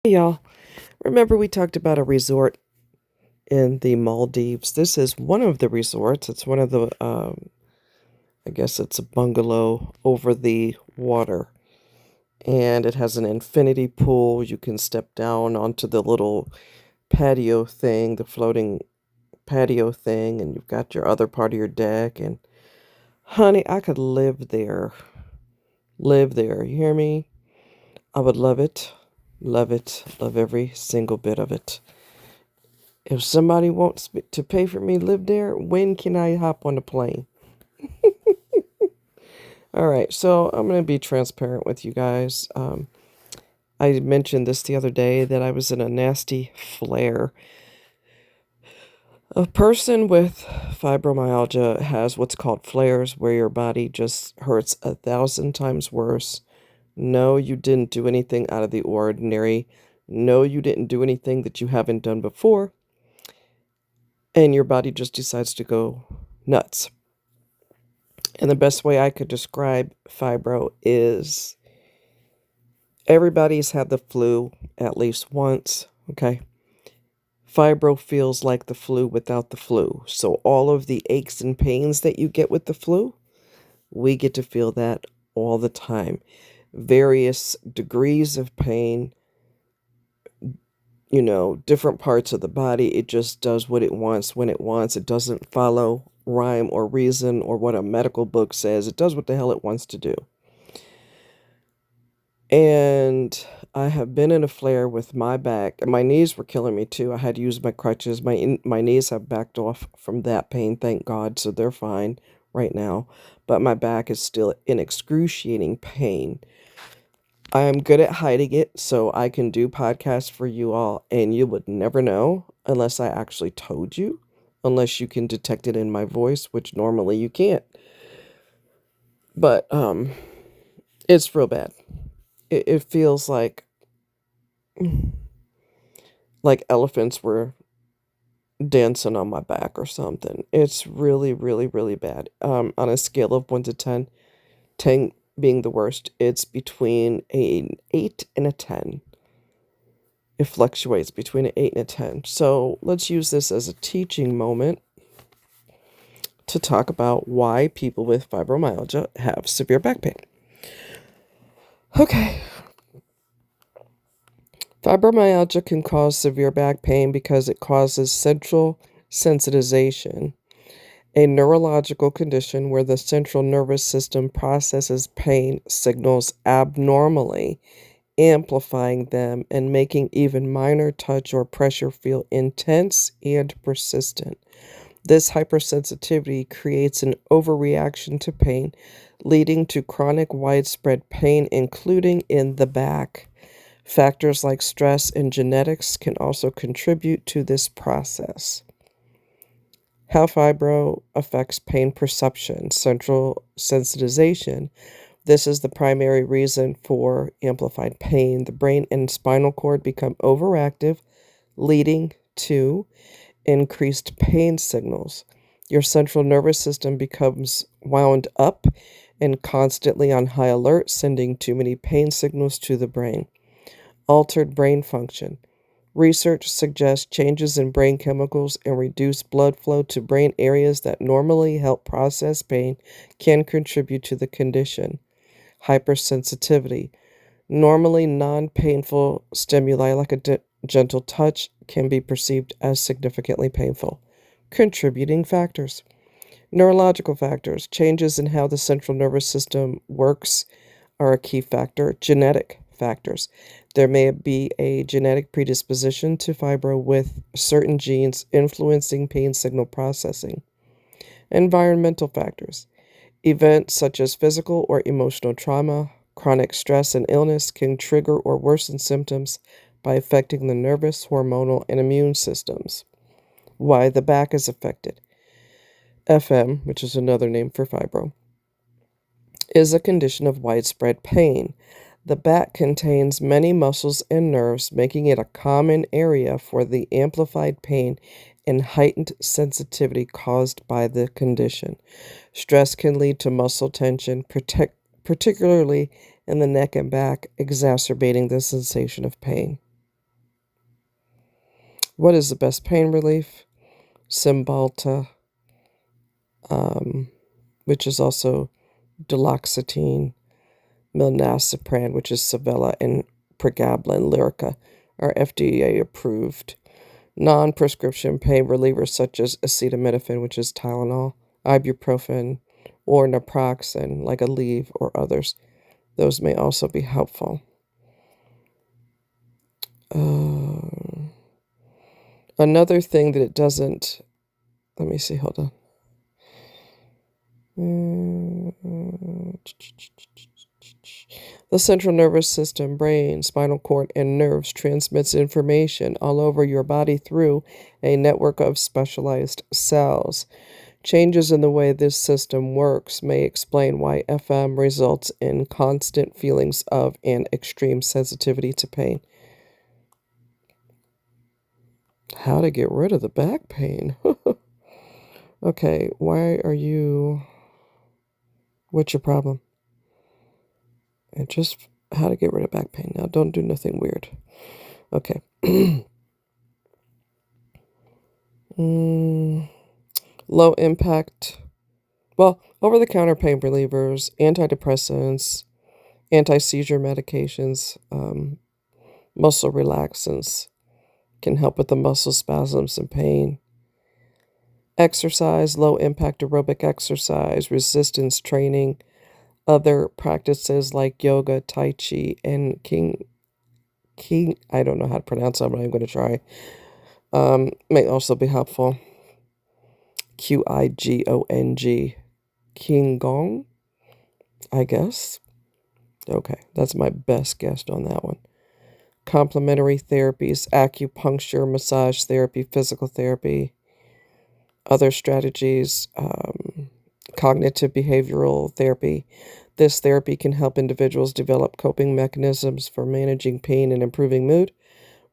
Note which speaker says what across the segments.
Speaker 1: Hey, y'all, remember we talked about a resort in the Maldives? This is one of the resorts. It's one of the, I guess it's a bungalow over the water. And it has an infinity pool. You can step down onto the little patio thing, the floating patio thing, and you've got your other part of your deck. And honey, I could live there. Live there. You hear me? I would love it. Love it. Love every single bit of it. If somebody wants to pay for me to live there, when can I hop on the plane? All right, so I'm going to be transparent with you guys. I mentioned this the other day that I was in a nasty flare. A person with fibromyalgia has what's called flares, where your body just hurts 1,000 times worse. No, you didn't do anything out of the ordinary. No, you didn't do anything that you haven't done before. And your body just decides to go nuts. And the best way I could describe fibro is everybody's had the flu at least once, okay? Fibro feels like the flu without the flu. So all of the aches and pains that you get with the flu, we get to feel that all the time. Various degrees of pain, different parts of the body. It just does what it wants when it wants. It doesn't follow rhyme or reason or what a medical book says. It does what the hell it wants to do. And I have been in a flare with my back. My knees were killing me too. I had to use my crutches. My knees have backed off from that pain, thank God, so they're fine right now. But my back is still in excruciating pain. I am good at hiding it, so I can do podcasts for you all, and you would never know unless I actually told you, unless you can detect it in my voice, which normally you can't. But it's real bad. It feels like elephants were dancing on my back or something. It's really, really, really bad. On a scale of 1 to 10, 10 being the worst, it's between an 8 and a 10. It fluctuates between an 8 and a 10. So let's use this as a teaching moment to talk about why people with fibromyalgia have severe back pain. Okay. Fibromyalgia can cause severe back pain because it causes central sensitization, a neurological condition where the central nervous system processes pain signals abnormally, amplifying them and making even minor touch or pressure feel intense and persistent. This hypersensitivity creates an overreaction to pain, leading to chronic widespread pain, including in the back. Factors like stress and genetics can also contribute to this process. How fibro affects pain perception, central sensitization. This is the primary reason for amplified pain. The brain and spinal cord become overactive, leading to increased pain signals. Your central nervous system becomes wound up and constantly on high alert, sending too many pain signals to the brain. Altered brain function. Research suggests changes in brain chemicals and reduced blood flow to brain areas that normally help process pain can contribute to the condition. Hypersensitivity. Normally non-painful stimuli like a gentle touch can be perceived as significantly painful. Contributing factors. Neurological factors. Changes in how the central nervous system works are a key factor. Genetic factors. There may be a genetic predisposition to fibro with certain genes influencing pain signal processing. Environmental factors. Events such as physical or emotional trauma, chronic stress, and illness can trigger or worsen symptoms by affecting the nervous, hormonal, and immune systems. Why the back is affected. FM, which is another name for fibro, is a condition of widespread pain. The back contains many muscles and nerves, making it a common area for the amplified pain and heightened sensitivity caused by the condition. Stress can lead to muscle tension, particularly in the neck and back, exacerbating the sensation of pain. What is the best pain relief? Cymbalta, which is also duloxetine, milnacipran, which is Savella, and pregabalin, Lyrica, are FDA approved. Non-prescription pain relievers such as acetaminophen, which is Tylenol, ibuprofen, or naproxen, like Aleve or others. Those may also be helpful. Another thing that it doesn't, let me see, hold on. The central nervous system, brain, spinal cord, and nerves transmits information all over your body through a network of specialized cells. Changes in the way this system works may explain why FM results in constant feelings of and extreme sensitivity to pain. How to get rid of the back pain. Okay, what's your problem? And just how to get rid of back pain. Now, don't do nothing weird. Okay. Low impact. Well, over-the-counter pain relievers, antidepressants, anti-seizure medications, muscle relaxants can help with the muscle spasms and pain. Exercise, low-impact aerobic exercise, resistance training, other practices like yoga, tai chi, and I don't know how to pronounce that, but I'm going to try, may also be helpful. Qigong, Qigong, I guess. Okay, that's my best guess on that one. Complementary therapies, acupuncture, massage therapy, physical therapy, other strategies, cognitive behavioral therapy. This therapy can help individuals develop coping mechanisms for managing pain and improving mood.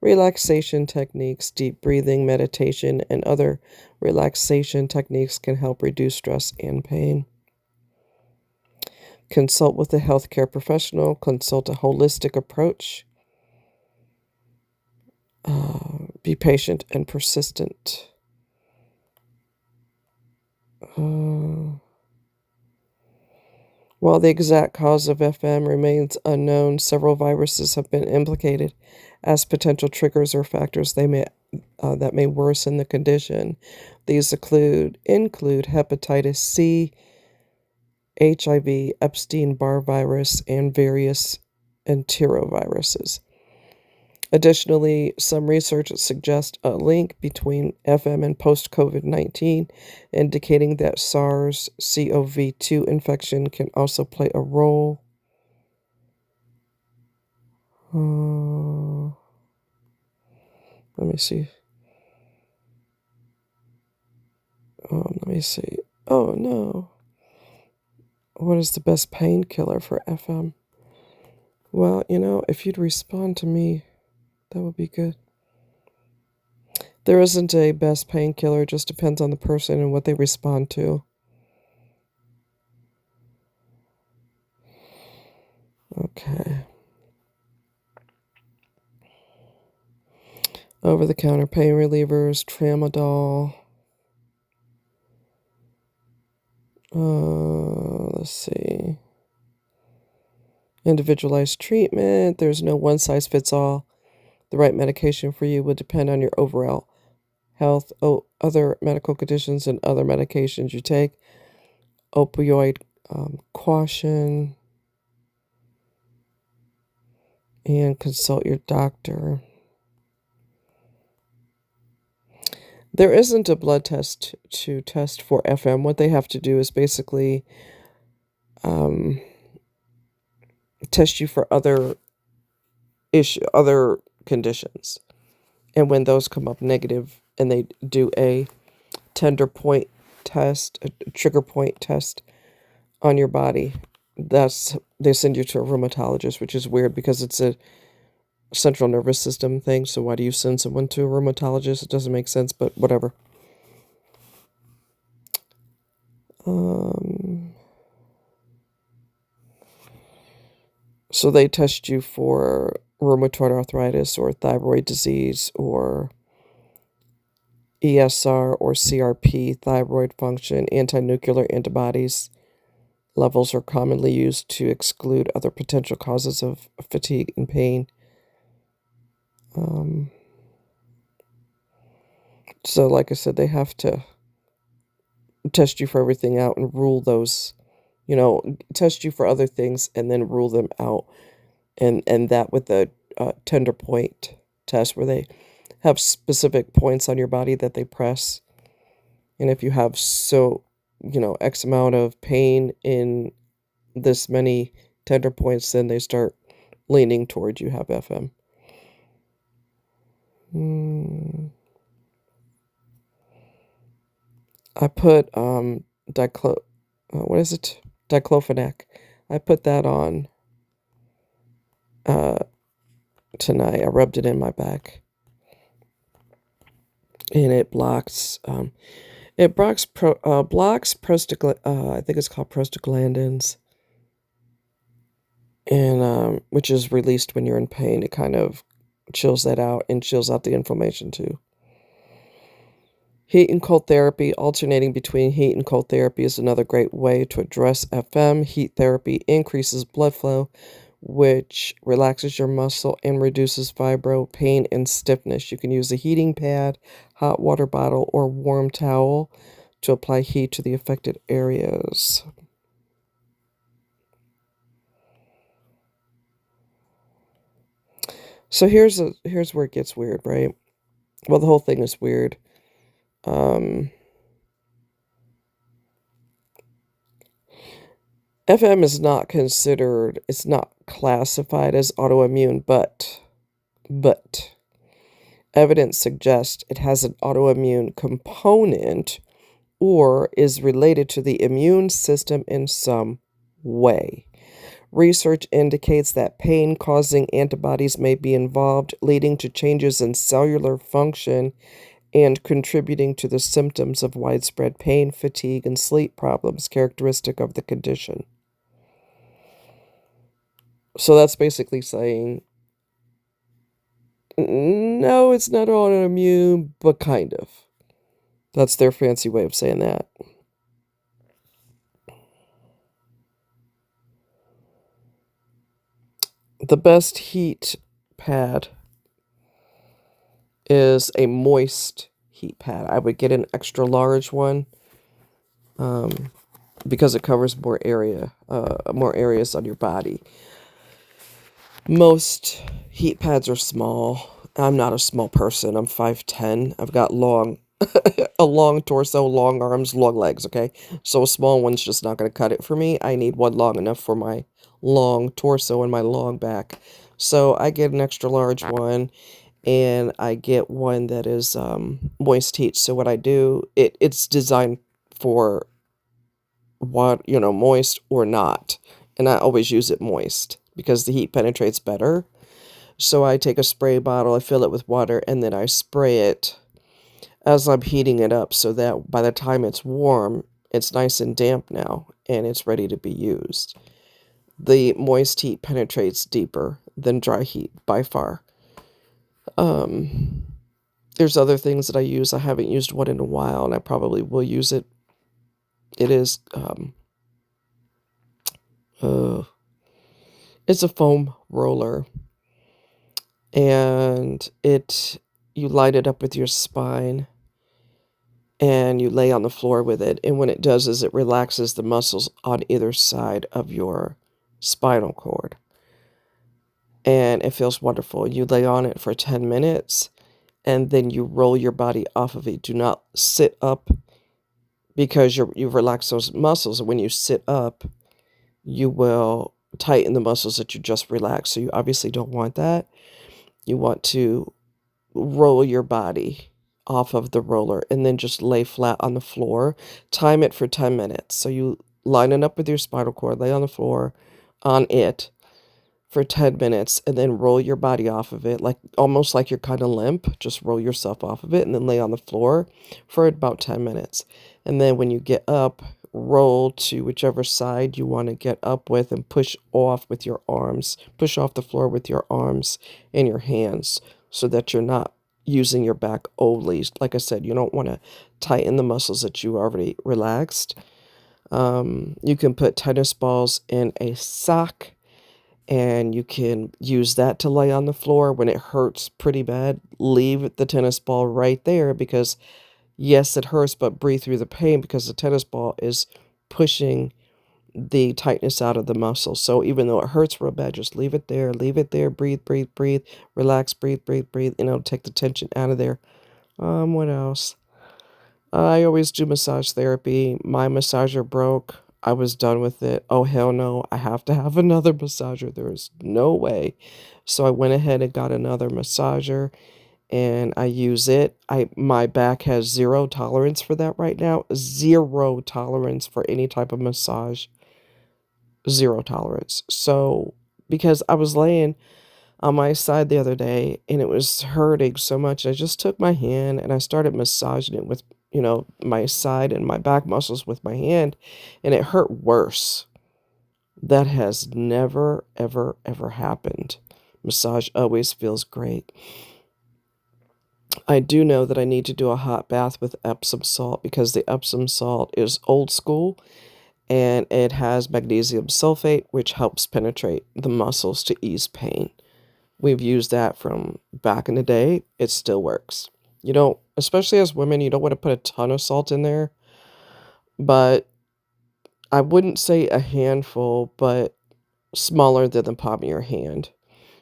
Speaker 1: Relaxation techniques, deep breathing, meditation, and other relaxation techniques can help reduce stress and pain. Consult with a healthcare professional. Consult a holistic approach. Be patient and persistent. While the exact cause of FM remains unknown, several viruses have been implicated as potential triggers or factors that may worsen the condition. These include hepatitis C, HIV, Epstein-Barr virus, and various enteroviruses. Additionally, some research suggests a link between FM and post-COVID-19, indicating that SARS-CoV-2 infection can also play a role. Let me see. Oh, no. What is the best painkiller for FM? Well, if you'd respond to me, that would be good. There isn't a best painkiller. It just depends on the person and what they respond to. Okay. Over-the-counter pain relievers, tramadol. Let's see. Individualized treatment. There's no one-size-fits-all. The right medication for you would depend on your overall health, other medical conditions, and other medications you take. Opioid caution. And consult your doctor. There isn't a blood test to test for FM. What they have to do is basically test you for other conditions. And when those come up negative and they do a tender point test, a trigger point test on your body, they send you to a rheumatologist, which is weird because it's a central nervous system thing. So why do you send someone to a rheumatologist? It doesn't make sense, but whatever. So they test you for rheumatoid arthritis or thyroid disease or ESR or CRP, thyroid function, anti-nuclear antibodies levels are commonly used to exclude other potential causes of fatigue and pain. So like I said, they have to test you for everything out and rule those, test you for other things and then rule them out. And that with the tender point test, where they have specific points on your body that they press. And if you have X amount of pain in this many tender points, then they start leaning towards you have FM. I put what is it? Diclofenac. I put that on tonight. I rubbed it in my back, and it blocks I think it's called prostaglandins, and which is released when you're in pain. It kind of chills that out and chills out the inflammation too. Heat and cold therapy. Alternating between heat and cold therapy is another great way to address FM. Heat therapy increases blood flow, which relaxes your muscle and reduces fibro, pain, and stiffness. You can use a heating pad, hot water bottle, or warm towel to apply heat to the affected areas. So here's where it gets weird, right? Well, the whole thing is weird. FM is not considered, it's not classified as autoimmune, but evidence suggests it has an autoimmune component or is related to the immune system in some way. Research indicates that pain-causing antibodies may be involved, leading to changes in cellular function and contributing to the symptoms of widespread pain, fatigue, and sleep problems characteristic of the condition. So that's basically saying, no, it's not autoimmune, but kind of. That's their fancy way of saying that. The best heat pad is a moist heat pad. I would get an extra large one because it covers more areas on your body. Most heat pads are small. I'm not a small person. I'm 5'10". I've got a long torso, long arms, long legs, okay? So a small one's just not going to cut it for me. I need one long enough for my long torso and my long back. So I get an extra large one, and I get one that is moist heat. So what I do, it's designed for moist or not. And I always use it moist because the heat penetrates better. So I take a spray bottle, I fill it with water, and then I spray it as I'm heating it up so that by the time it's warm, it's nice and damp now, and it's ready to be used. The moist heat penetrates deeper than dry heat by far. There's other things that I use. I haven't used one in a while, and I probably will use it. It is, it's a foam roller, and you light it up with your spine, and you lay on the floor with it. And what it does is it relaxes the muscles on either side of your spinal cord. And it feels wonderful. You lay on it for 10 minutes, and then you roll your body off of it. Do not sit up because you've relaxed those muscles. And when you sit up, you will tighten the muscles that you just relaxed. So you obviously don't want that. You want to roll your body off of the roller and then just lay flat on the floor. Time it for 10 minutes. So you line it up with your spinal cord, lay on the floor on it for 10 minutes, and then roll your body off of it, like almost like you're kind of limp. Just roll yourself off of it and then lay on the floor for about 10 minutes. And then when you get up, roll to whichever side you want to get up with and push off with your arms. Push off the floor with your arms and your hands so that you're not using your back only. Like I said, you don't want to tighten the muscles that you already relaxed. You can put tennis balls in a sock and you can use that to lay on the floor when it hurts pretty bad. Leave the tennis ball right there because, yes, it hurts, but breathe through the pain because the tennis ball is pushing the tightness out of the muscle. So even though it hurts real bad, just leave it there, breathe, breathe, breathe, relax, breathe, breathe, breathe, and it'll take the tension out of there. What else? I always do massage therapy. My massager broke. I was done with it. Oh, hell no. I have to have another massager. There is no way. So I went ahead and got another massager and I use it. My back has zero tolerance for that right now. Zero tolerance for any type of massage. Zero tolerance. So because I was laying on my side the other day and it was hurting so much, I just took my hand and I started massaging it with, my side and my back muscles with my hand, and it hurt worse. That has never, ever, ever happened. Massage always feels great. I do know that I need to do a hot bath with Epsom salt because the Epsom salt is old school and it has magnesium sulfate, which helps penetrate the muscles to ease pain. We've used that from back in the day. It still works. You don't, especially as women, you don't want to put a ton of salt in there, but I wouldn't say a handful, but smaller than the palm of your hand,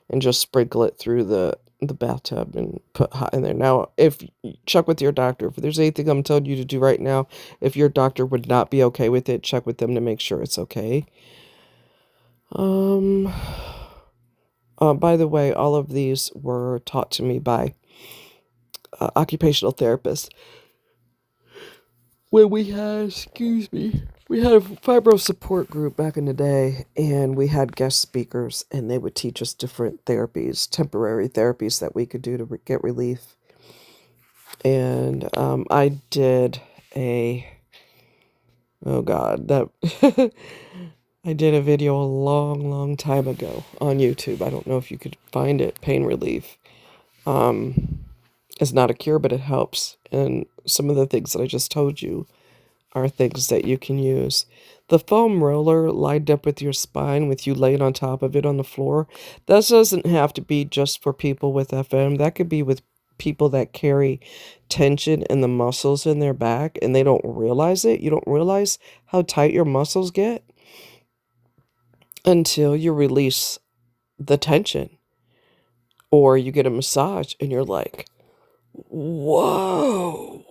Speaker 1: and just sprinkle it through the bathtub and put hot in there. Now, if check with your doctor. If there's anything I'm telling you to do right now, if your doctor would not be okay with it, check with them to make sure it's okay. Um, by the way, all of these were taught to me by occupational therapists. When we had a fibro support group back in the day, and we had guest speakers, and they would teach us different therapies, temporary therapies that we could do to get relief. And I did a, oh God, that I did a video a long, long time ago on YouTube. I don't know if you could find it. Pain relief. It's not a cure, but it helps. And some of the things that I just told you are things that you can use. The foam roller lined up with your spine, with you laying on top of it on the floor, that doesn't have to be just for people with FM. That could be with people that carry tension in the muscles in their back and they don't realize it. You don't realize how tight your muscles get until you release the tension, or you get a massage and you're like, whoa,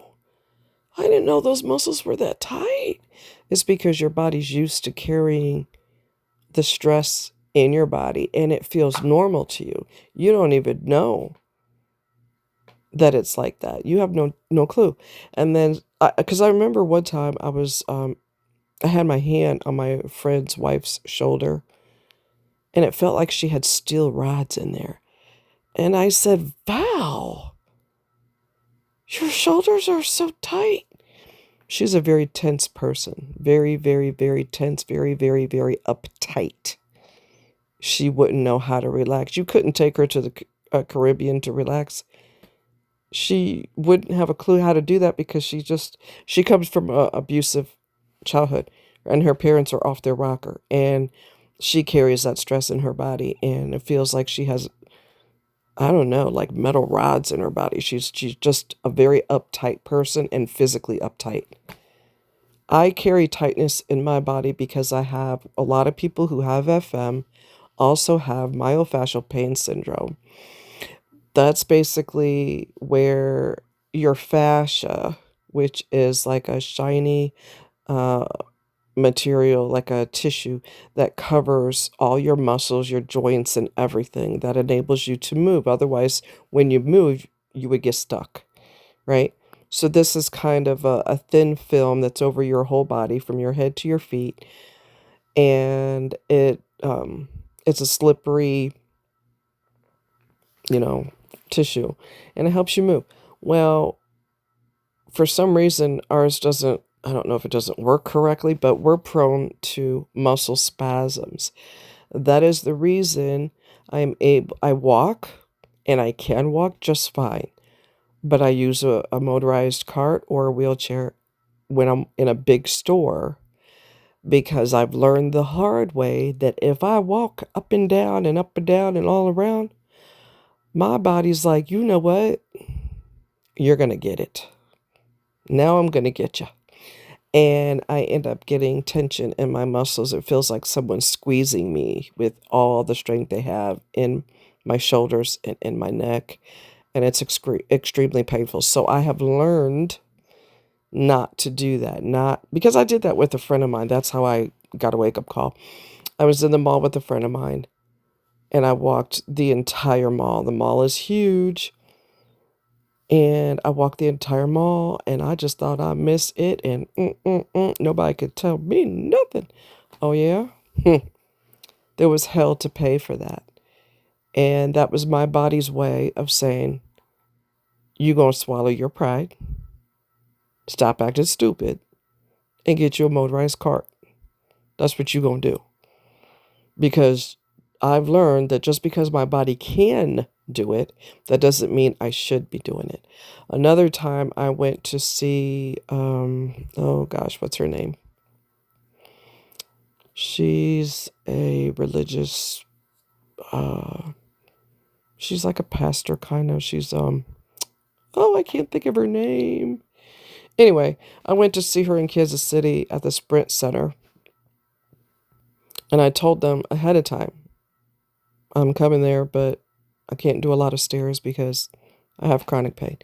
Speaker 1: I didn't know those muscles were that tight. It's because your body's used to carrying the stress in your body and it feels normal to you. You don't even know that it's like that. You have no clue. And then, because I remember one time I had my hand on my friend's wife's shoulder and it felt like she had steel rods in there. And I said, Val, your shoulders are so tight. She's a very tense person. Very, very, very tense. Very, very, very uptight. She wouldn't know how to relax. You couldn't take her to the Caribbean to relax. She wouldn't have a clue how to do that because she comes from a abusive childhood and her parents are off their rocker and she carries that stress in her body and it feels like she has, I don't know, like metal rods in her body. She's just a very uptight person and physically uptight. I carry tightness in my body because I have a lot of people who have FM also have myofascial pain syndrome. That's basically where your fascia, which is like a shiny uh, material, like a tissue that covers all your muscles, your joints, and everything that enables you to move. Otherwise, when you move, you would get stuck, right? So this is kind of a thin film that's over your whole body from your head to your feet, and it's a slippery, you know, tissue, and it helps you move. Well, for some reason, ours doesn't, I don't know if it doesn't work correctly, but we're prone to muscle spasms. That is the reason I walk and I can walk just fine. but I use a motorized cart or a wheelchair when I'm in a big store because I've learned the hard way that if I walk up and down and up and down and all around, my body's like, you know what? You're going to get it. Now I'm going to get you. And I end up getting tension in my muscles. It feels like someone's squeezing me with all the strength they have in my shoulders and in my neck. And it's extremely painful. So I have learned not to do that. Not because I did that with a friend of mine. That's how I got a wake up call. I was in the mall with a friend of mine and I walked the entire mall. The mall is huge. And I walked the entire mall and I just thought I missed it and nobody could tell me nothing. Oh, yeah? There was hell to pay for that. And that was my body's way of saying, you going to swallow your pride, stop acting stupid, and get you a motorized cart. That's what you going to do. Because I've learned that just because my body can do it, that doesn't mean I should be doing it. Another time I went to see, oh gosh, what's her name? She's a religious, she's like a pastor kind of. She's, oh, I can't think of her name. Anyway, I went to see her in Kansas City at the Sprint Center. And I told them ahead of time, I'm coming there, but I can't do a lot of stairs because I have chronic pain.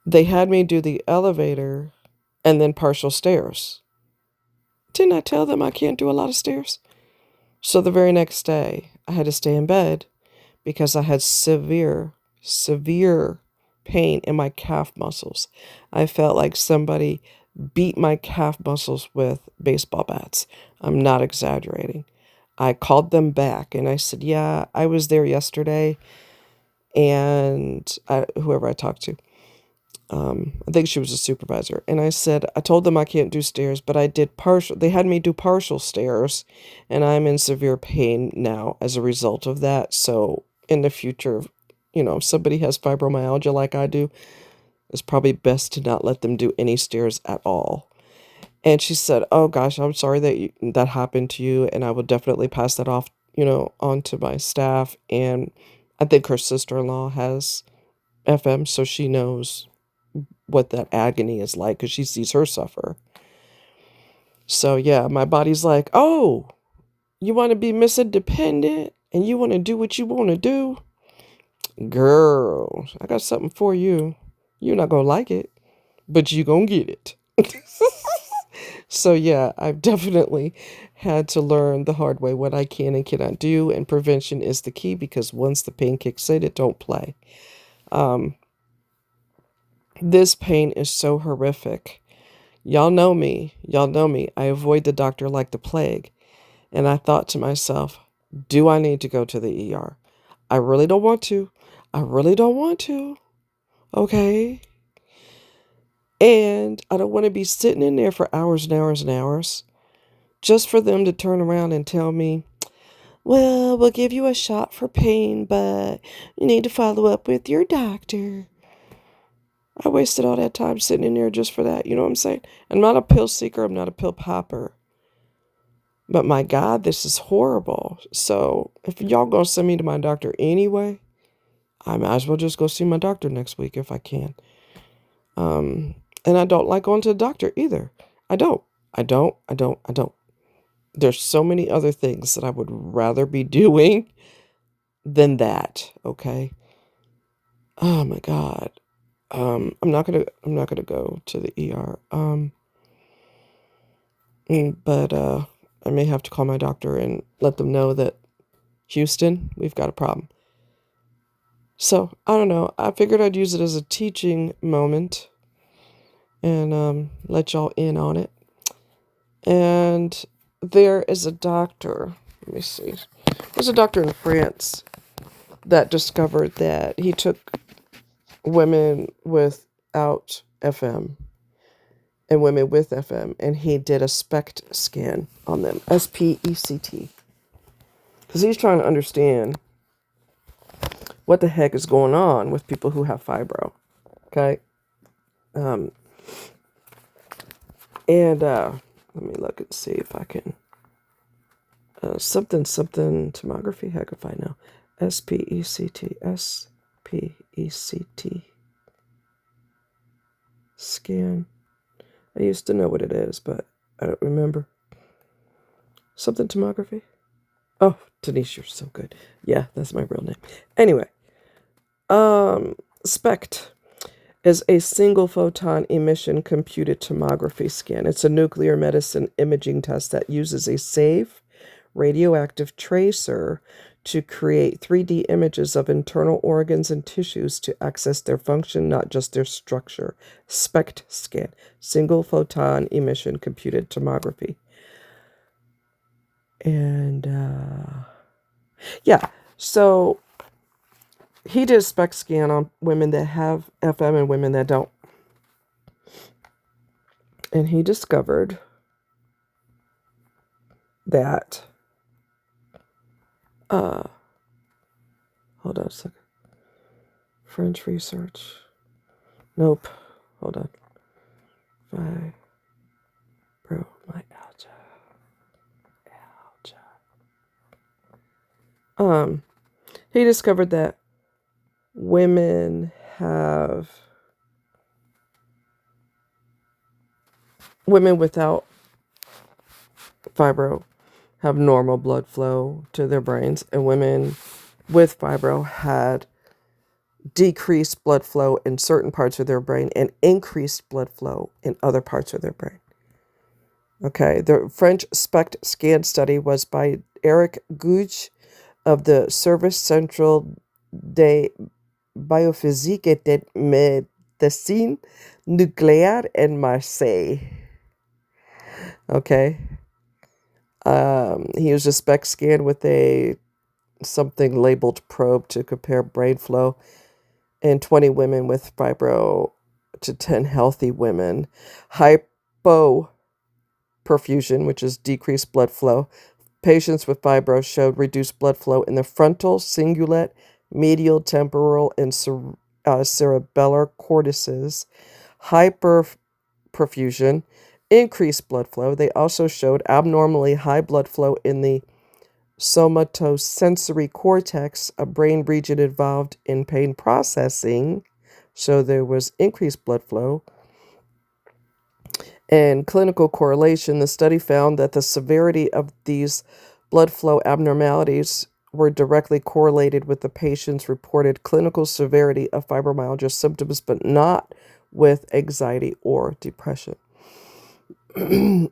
Speaker 1: They had me do the elevator and then partial stairs. Didn't I tell them I can't do a lot of stairs? So the very next day, I had to stay in bed because I had severe pain in my calf muscles. I felt like somebody beat my calf muscles with baseball bats. I'm not exaggerating. I called them back and I said, yeah, I was there yesterday. And whoever I talked to, I think she was a supervisor. And I said, I told them I can't do stairs, but I did partial. They had me do partial stairs and I'm in severe pain now as a result of that. So in the future, if somebody has fibromyalgia like I do, it's probably best to not let them do any stairs at all. And she said, oh gosh, I'm sorry that happened to you. And I will definitely pass that off, on to my staff. And I think her sister-in-law has FM, so she knows what that agony is like because she sees her suffer. So yeah, my body's like, oh, you want to be Miss Independent and you want to do what you want to do? Girl, I got something for you. You're not going to like it, but you going to get it. So yeah, I've definitely had to learn the hard way what I can and cannot do, and prevention is the key because once the pain kicks in, it don't play. This pain is so horrific. Y'all know me. Y'all know me. I avoid the doctor like the plague. And I thought to myself, do I need to go to the ER? I really don't want to. I really don't want to. Okay. And I don't want to be sitting in there for hours and hours and hours just for them to turn around and tell me, well, we'll give you a shot for pain, but you need to follow up with your doctor. I wasted all that time sitting in there just for that. You know what I'm saying? I'm not a pill seeker. I'm not a pill popper. But my God, this is horrible. So if y'all gonna send me to my doctor anyway, I might as well just go see my doctor next week if I can. And I don't like going to the doctor either. I don't. There's so many other things that I would rather be doing than that. Okay. Oh my God. I'm not gonna go to the ER. But I may have to call my doctor and let them know that Houston, we've got a problem. So I don't know. I figured I'd use it as a teaching moment and let y'all in on it. And there is a doctor. Let me see. There's a doctor in France that discovered that he took women without FM and women with FM, and he did a SPECT scan on them, SPECT, because he's trying to understand what the heck is going on with people who have fibro. Okay. And let me look and see if I can something tomography. Heck if I know. SPECT scan. I used to know what it is, but I don't remember. Something tomography. Oh, Denise, you're so good. Yeah, that's my real name. Anyway, SPECT is a single photon emission computed tomography scan. It's a nuclear medicine imaging test that uses a safe radioactive tracer to create 3D images of internal organs and tissues to access their function, not just their structure. SPECT scan, single photon emission computed tomography. And yeah, so he did a SPECT scan on women that have FM and women that don't. And he discovered that, hold on a second. French research. Nope. Hold on. Fibro, my alga. He discovered that women without fibro have normal blood flow to their brains, and women with fibro had decreased blood flow in certain parts of their brain and increased blood flow in other parts of their brain. Okay, the French SPECT scan study was by Eric Gouge of the Service Central de Biophysique et de Médecine Nucléaire in Marseille. Okay. He used a SPECT scan with something labeled probe to compare brain flow in 20 women with fibro to 10 healthy women. Hypoperfusion, which is decreased blood flow. Patients with fibro showed reduced blood flow in the frontal, cingulate, medial, temporal, and cerebellar cortices. Hyperperfusion, increased blood flow. They also showed abnormally high blood flow in the somatosensory cortex, a brain region involved in pain processing. So there was increased blood flow. And clinical correlation, the study found that the severity of these blood flow abnormalities were directly correlated with the patient's reported clinical severity of fibromyalgia symptoms, but not with anxiety or depression. So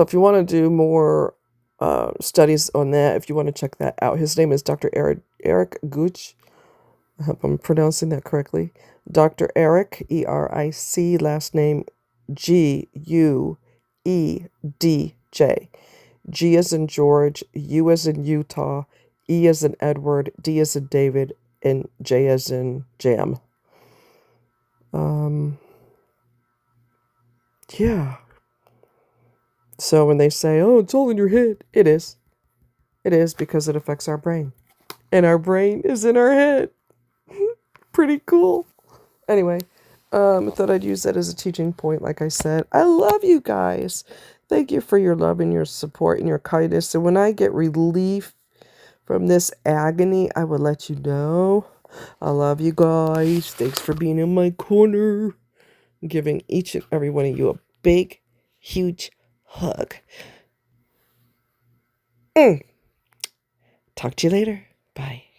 Speaker 1: if you want to do more studies on that, if you want to check that out, his name is Dr. Eric Gouge. I hope I'm pronouncing that correctly. Dr. Eric, E-R-I-C, last name G-U-E-D-J. G as in George, U as in Utah, E as in Edward, D as in David, and J as in Jam. Yeah. So when they say, oh, it's all in your head, it is. It is because it affects our brain. And our brain is in our head. Pretty cool. Anyway, I thought I'd use that as a teaching point, like I said. I love you guys. Thank you for your love and your support and your kindness. And when I get relief from this agony, I will let you know. I love you guys. Thanks for being in my corner. I'm giving each and every one of you a big, huge hug. Talk to you later. Bye.